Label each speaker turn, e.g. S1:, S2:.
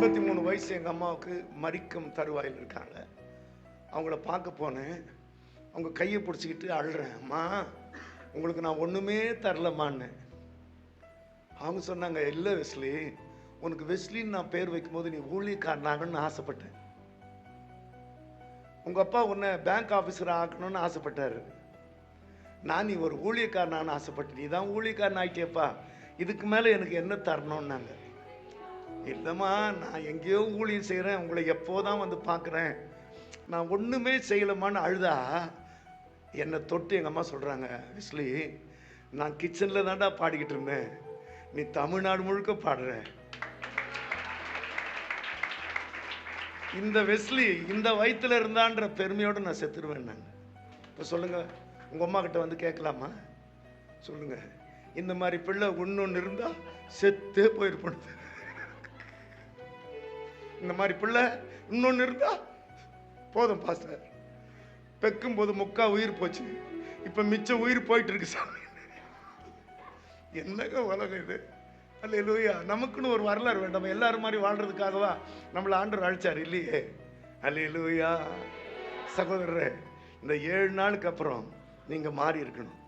S1: 83 வயசு எங்கள் அம்மாவுக்கு மரிக்கும் தருவாயில் இருக்காங்க. அவங்கள பார்க்க போனேன். அவங்க கையை பிடிச்சிக்கிட்டு அழுறேன், அம்மா உங்களுக்கு நான் ஒன்றுமே தரலம்மான்னு. அவங்க சொன்னாங்க, இல்லை வெஸ்லி, உனக்கு வெஸ்லின்னு நான் பேர் வைக்கும்போது நீ ஊழியக்காரனாகணும்னு ஆசைப்பட்டேன். உங்கள் அப்பா உன்னை பேங்க் ஆஃபீஸர் ஆக்கணும்னு ஆசைப்பட்டாரு. நான் நீ ஒரு ஊழியக்காரனான்னு ஆசைப்பட்டேன். நீ தான் ஊழியக்காரன் ஆகிட்டேப்பா, இதுக்கு மேலே எனக்கு என்ன தரணும்னாங்க. இல்லைம்மா, நான் எங்கேயோ ஊழியம் செய்கிறேன், உங்களை எப்போதான் வந்து பார்க்குறேன், நான் ஒன்றுமே செய்யலம்மான்னு அழுதா என்னை தொட்டு எங்கள் அம்மா சொல்கிறாங்க, வெஸ்லி நான் கிச்சனில் தான்டா பாடிக்கிட்டு இருந்தேன், நீ தமிழ்நாடு முழுக்க பாடுற. இந்த வெஸ்லி இந்த வயிற்றுல இருந்தான்ற பெருமையோடு நான் செத்துருவேன். நான் இப்போ சொல்லுங்கள், உங்கள் அம்மா கிட்ட வந்து கேட்கலாமா? சொல்லுங்கள், இந்த மாதிரி பிள்ளை ஒன்று இருந்தால் செத்தே போயிருப்போம். இந்த மாதிரி பிள்ளை இன்னொன்று இருந்தா போதும் பாஸ்டர், பெக்கும் போது முக்கா உயிர் போச்சு, இப்போ மிச்சம் உயிர் போயிட்டு இருக்கு சாமி. என்னங்க உலகம் இது? அல்லேலூயா. நமக்குன்னு ஒரு வரலாறு வேண்டாம், எல்லாரும் மாதிரி வாழ்றதுக்காகவா நம்மளை ஆண்டவர் அழைச்சார் இல்லையே? அல்லேலூயா. சகோதரரே, இந்த 7 நாளுக்கு அப்புறம் நீங்க மாறி இருக்கணும்.